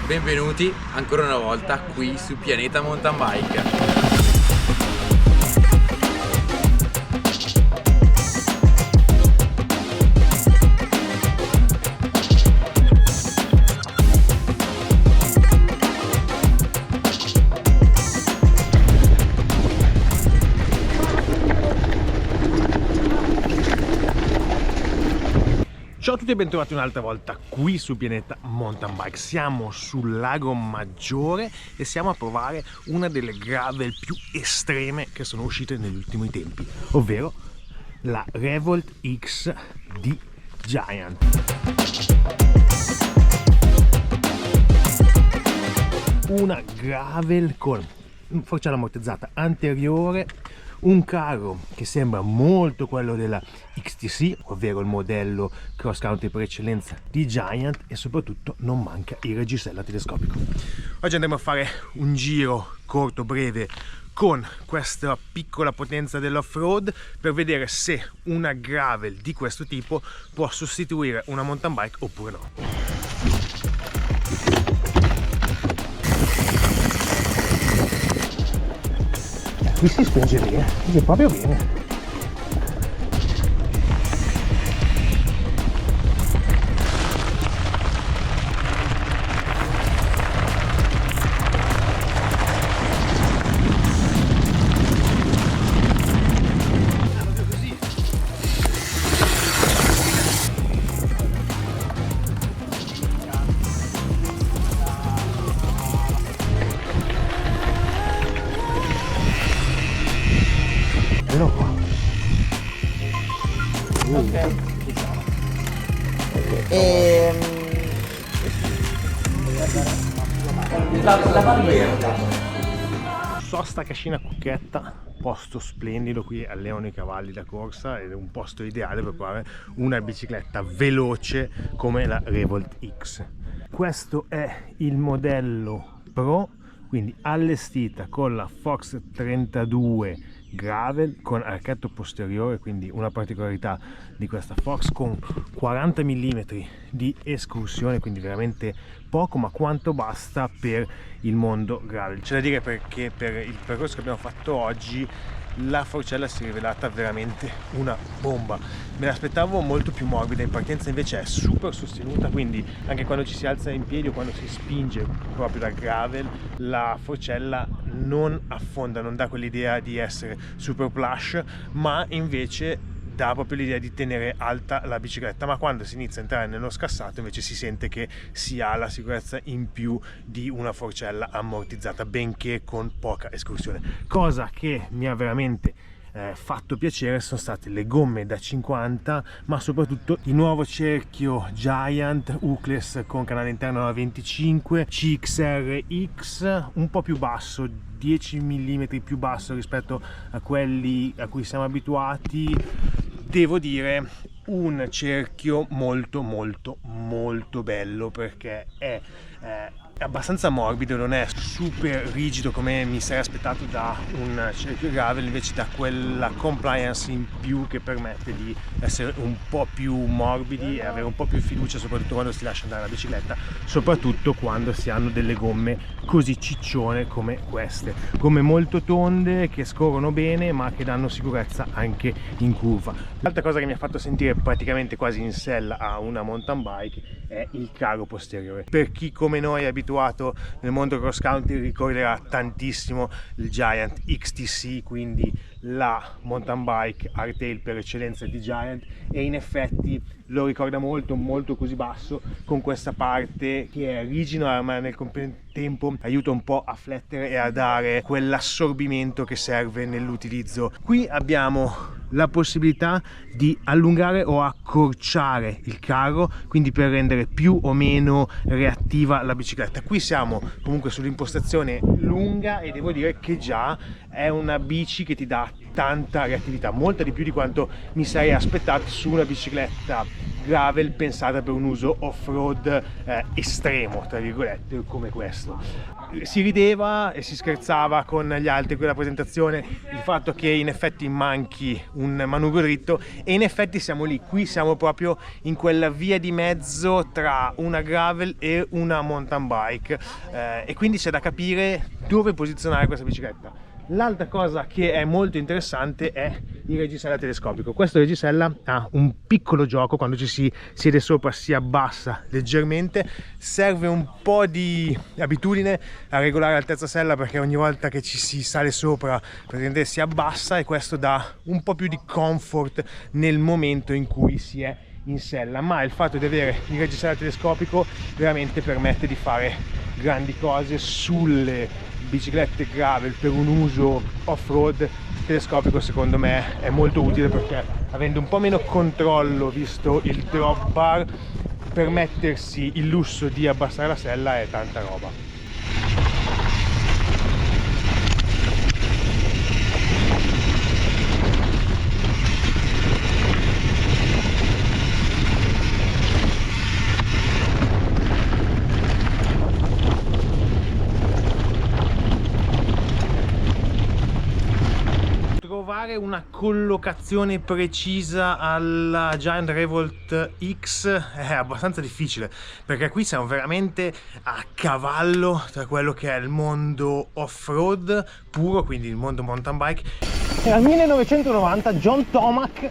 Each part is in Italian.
benvenuti ancora una volta qui su Pianeta Mountain Bike. Ciao a tutti e bentrovati un'altra volta qui su Pianeta Mountain Bike. Siamo sul Lago Maggiore e siamo a provare una delle gravel più estreme che sono uscite negli ultimi tempi, ovvero la Revolt X di Giant. Una gravel con forcella ammortizzata anteriore, un carro che sembra molto quello della XTC, ovvero il modello cross country per eccellenza di Giant, e soprattutto non manca il reggiseno telescopico. Oggi andremo a fare un giro corto, breve, con questa piccola potenza dell'off-road per vedere se una gravel di questo tipo può sostituire una mountain bike oppure no. Qui si spinge bene, si proprio bene. Sosta Cascina Cucchetta, posto splendido, qui allenano i cavalli da corsa ed è un posto ideale per provare una bicicletta veloce come la Revolt X. Questo è il modello Pro, quindi allestita con la Fox 32 gravel con archetto posteriore, quindi una particolarità di questa Fox, con 40 mm di escursione, quindi veramente poco, ma quanto basta per il mondo gravel. C'è da dire perché per il percorso che abbiamo fatto oggi la forcella si è rivelata veramente una bomba. Me l'aspettavo molto più morbida, in partenza invece è super sostenuta, quindi anche quando ci si alza in piedi o quando si spinge proprio dal gravel la forcella non affonda, non dà quell'idea di essere super plush, ma invece dà proprio l'idea di tenere alta la bicicletta. Ma quando si inizia a entrare nello scassato invece si sente che si ha la sicurezza in più di una forcella ammortizzata, benché con poca escursione. Cosa che mi ha veramente fatto piacere sono state le gomme da 50, ma soprattutto il nuovo cerchio Giant Hookless con canale interno da 25 CXR-X, un po' più basso, 10 mm più basso rispetto a quelli a cui siamo abituati. Devo dire un cerchio molto bello, perché è abbastanza morbido, non è super rigido come mi sarei aspettato da un cerchio gravel, invece da quella compliance in più che permette di essere un po' più morbidi e avere un po' più fiducia, soprattutto quando si lascia andare la bicicletta, soprattutto quando si hanno delle gomme così ciccione come queste, gomme molto tonde che scorrono bene ma che danno sicurezza anche in curva. L'altra cosa che mi ha fatto sentire praticamente quasi in sella a una mountain bike è il caro posteriore. Per chi come noi è abituato nel mondo cross country ricorderà tantissimo il Giant XTC, quindi la mountain bike hardtail per eccellenza di Giant, e in effetti lo ricorda molto così basso, con questa parte che è rigida ma nel contempo aiuta un po' a flettere e a dare quell'assorbimento che serve nell'utilizzo. Qui abbiamo la possibilità di allungare o accorciare il carro, quindi per rendere più o meno reattiva la bicicletta. Qui siamo comunque sull'impostazione lunga e devo dire che già è una bici che ti dà tanta reattività, molta di più di quanto mi sarei aspettato su una bicicletta gravel pensata per un uso off-road estremo, tra virgolette, come questo. Si rideva e si scherzava con gli altri quella presentazione il fatto che in effetti manchi un manubrio dritto, e in effetti siamo lì, qui siamo proprio in quella via di mezzo tra una gravel e una mountain bike, e quindi c'è da capire dove posizionare questa bicicletta. L'altra cosa che è molto interessante è il reggisella telescopico. Questo reggisella ha un piccolo gioco, quando ci si siede sopra si abbassa leggermente, serve un po' di abitudine a regolare l'altezza sella, perché ogni volta che ci si sale sopra praticamente si abbassa, e questo dà un po' più di comfort nel momento in cui si è in sella. Ma il fatto di avere il reggisella telescopico veramente permette di fare grandi cose sulle biciclette gravel per un uso off-road. Telescopico secondo me è molto utile, perché avendo un po' meno controllo visto il drop bar, permettersi il lusso di abbassare la sella è tanta roba. Trovare una collocazione precisa alla Giant Revolt X è abbastanza difficile, perché qui siamo veramente a cavallo tra quello che è il mondo off-road puro, quindi il mondo mountain bike. Era 1990, John Tomac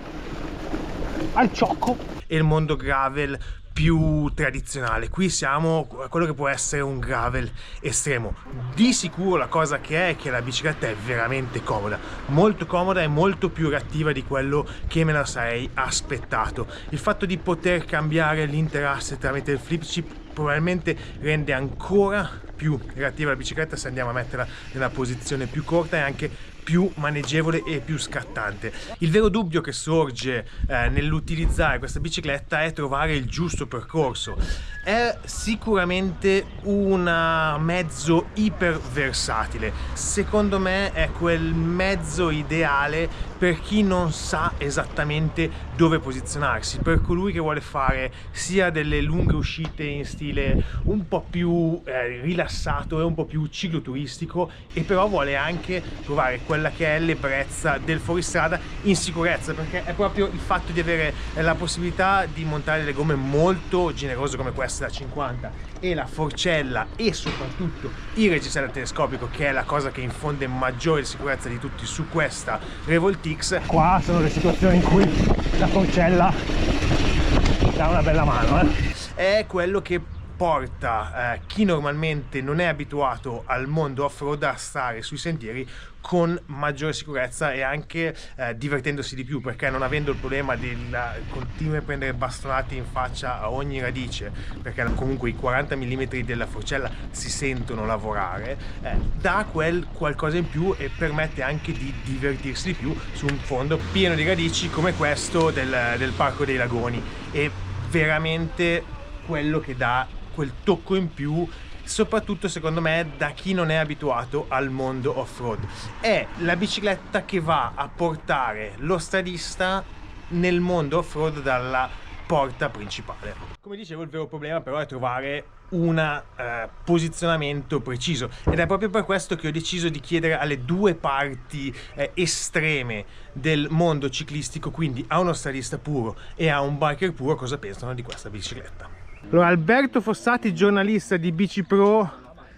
al ciocco, e il mondo gravel più tradizionale. Qui siamo a quello che può essere un gravel estremo. Di sicuro la cosa che è che la bicicletta è veramente comoda, molto comoda e molto più reattiva di quello che me la sarei aspettato. Il fatto di poter cambiare l'interasse tramite il flip chip probabilmente rende ancora più reattiva la bicicletta, se andiamo a metterla nella posizione più corta, e anche più maneggevole e più scattante. Il vero dubbio che sorge nell'utilizzare questa bicicletta è trovare il giusto percorso. È sicuramente un mezzo iper versatile, secondo me è quel mezzo ideale per chi non sa esattamente dove posizionarsi, per colui che vuole fare sia delle lunghe uscite in stile un po' più rilassato e un po' più cicloturistico, e però vuole anche provare quella che è l'ebbrezza del fuoristrada in sicurezza, perché è proprio il fatto di avere la possibilità di montare delle gomme molto generose come questa da 50, e la forcella e soprattutto il reggisella telescopico, che è la cosa che infonde maggiore sicurezza di tutti su questa Revolt X. Qua sono le situazioni in cui la forcella dà una bella mano, È quello che porta chi normalmente non è abituato al mondo off-road a stare sui sentieri con maggiore sicurezza, e anche divertendosi di più, perché non avendo il problema del continuare a prendere bastonate in faccia a ogni radice, perché comunque i 40 mm della forcella si sentono lavorare, dà quel qualcosa in più e permette anche di divertirsi di più su un fondo pieno di radici come questo del Parco dei Lagoni. È veramente quello che dà quel tocco in più, soprattutto secondo me da chi non è abituato al mondo off-road. È la bicicletta che va a portare lo stradista nel mondo off-road dalla porta principale. Come dicevo, il vero problema però è trovare un posizionamento preciso, ed è proprio per questo che ho deciso di chiedere alle due parti estreme del mondo ciclistico, quindi a uno stradista puro e a un biker puro, cosa pensano di questa bicicletta. Allora, Alberto Fossati, giornalista di Bici Pro,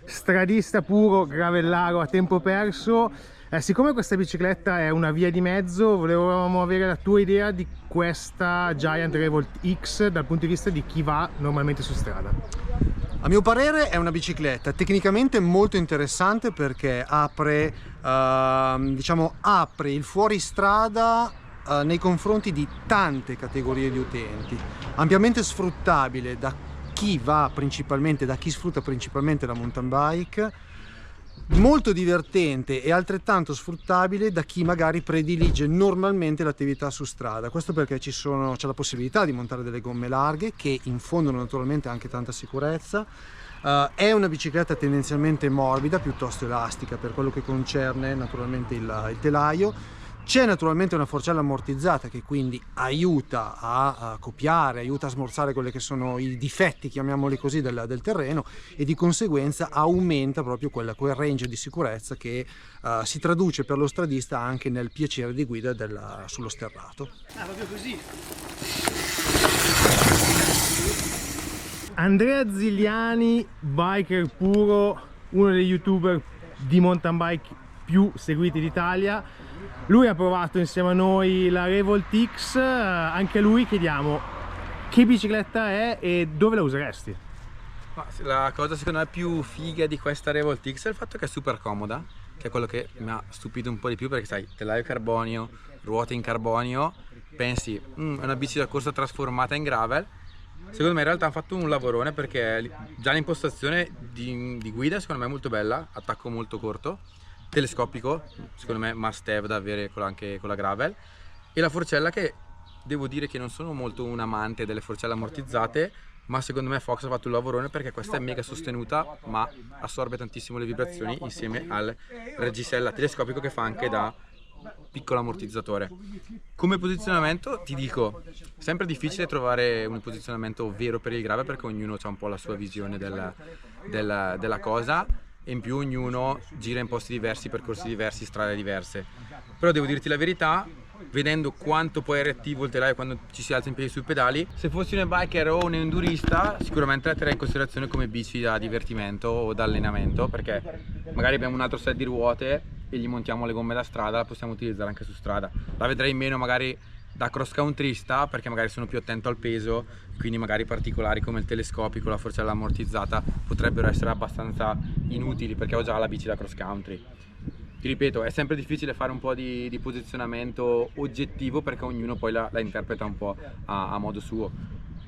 stradista puro, gravellaro a tempo perso. Siccome questa bicicletta è una via di mezzo, volevamo avere la tua idea di questa Giant Revolt X dal punto di vista di chi va normalmente su strada. A mio parere è una bicicletta tecnicamente molto interessante, perché apre il fuoristrada nei confronti di tante categorie di utenti, ampiamente sfruttabile da chi sfrutta principalmente la mountain bike, molto divertente e altrettanto sfruttabile da chi magari predilige normalmente l'attività su strada. Questo perché c'è la possibilità di montare delle gomme larghe che infondono naturalmente anche tanta sicurezza. È una bicicletta tendenzialmente morbida, piuttosto elastica per quello che concerne naturalmente il telaio. C'è naturalmente una forcella ammortizzata che quindi aiuta a copiare, aiuta a smorzare quelli che sono i difetti, chiamiamoli così, del terreno, e di conseguenza aumenta proprio quel range di sicurezza che si traduce per lo stradista anche nel piacere di guida sullo sterrato. Proprio così. Andrea Zigliani, biker puro, uno dei youtuber di mountain bike più seguiti d'Italia. Lui ha provato insieme a noi la Revolt X, anche a lui chiediamo che bicicletta è e dove la useresti? La cosa secondo me più figa di questa Revolt X è il fatto che è super comoda, che è quello che mi ha stupito un po' di più, perché sai, telaio carbonio, ruote in carbonio, pensi è una bici da corsa trasformata in gravel. Secondo me in realtà hanno fatto un lavorone, perché già l'impostazione di guida secondo me è molto bella, attacco molto corto, telescopico, secondo me must have da avere anche con la gravel, e la forcella, che devo dire che non sono molto un amante delle forcelle ammortizzate, ma secondo me Fox ha fatto un lavorone, perché questa è mega sostenuta ma assorbe tantissimo le vibrazioni, insieme al reggisella telescopico che fa anche da piccolo ammortizzatore. Come posizionamento ti dico, sempre difficile trovare un posizionamento vero per il gravel, perché ognuno ha un po' la sua visione della cosa, e in più ognuno gira in posti diversi, percorsi diversi, strade diverse. Però devo dirti la verità, vedendo quanto poi è reattivo il telaio quando ci si alza in piedi sui pedali, se fossi un biker o un endurista sicuramente la terrei in considerazione come bici da divertimento o da allenamento, perché magari abbiamo un altro set di ruote e gli montiamo le gomme da strada, la possiamo utilizzare anche su strada. La vedrei meno magari da cross countrysta, perché magari sono più attento al peso, quindi magari particolari come il telescopico, la forcella ammortizzata potrebbero essere abbastanza inutili, perché ho già la bici da cross country. Ti ripeto, è sempre difficile fare un po' di posizionamento oggettivo, perché ognuno poi la interpreta un po' a modo suo.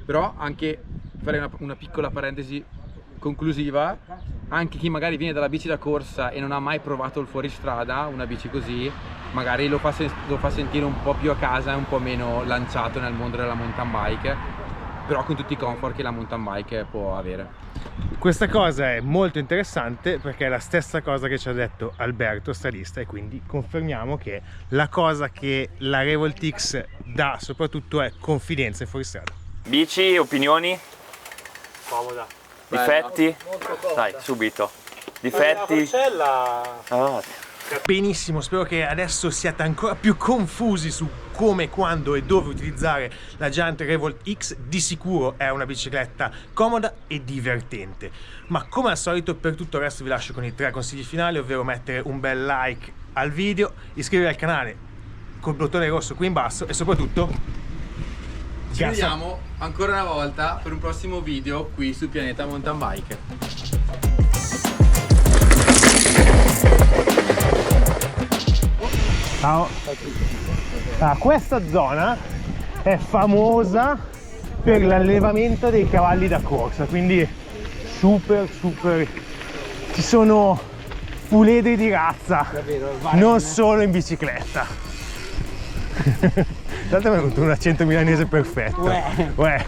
Però anche farei una piccola parentesi conclusiva, anche chi magari viene dalla bici da corsa e non ha mai provato il fuoristrada, una bici così magari lo fa sentire un po' più a casa e un po' meno lanciato nel mondo della mountain bike, però con tutti i comfort che la mountain bike può avere. Questa cosa è molto interessante, perché è la stessa cosa che ci ha detto Alberto, stradista, e quindi confermiamo che la cosa che la Revolt X dà soprattutto è confidenza in fuoristrada. Bici, opinioni? Comoda. Difetti? Dai, subito. Difetti? Benissimo, spero che adesso siate ancora più confusi su come, quando e dove utilizzare la Giant Revolt X. Di sicuro è una bicicletta comoda e divertente, ma come al solito per tutto il resto vi lascio con i 3 consigli finali, ovvero mettere un bel like al video, iscrivervi al canale col bottone rosso qui in basso e soprattutto ci vediamo ancora una volta per un prossimo video qui su Pianeta Mountain Bike. Ciao. Questa zona è famosa per l'allevamento dei cavalli da corsa, quindi super ci sono puledri di razza, non solo in bicicletta. Tanto mi ha avuto un accento milanese perfetto. Uè.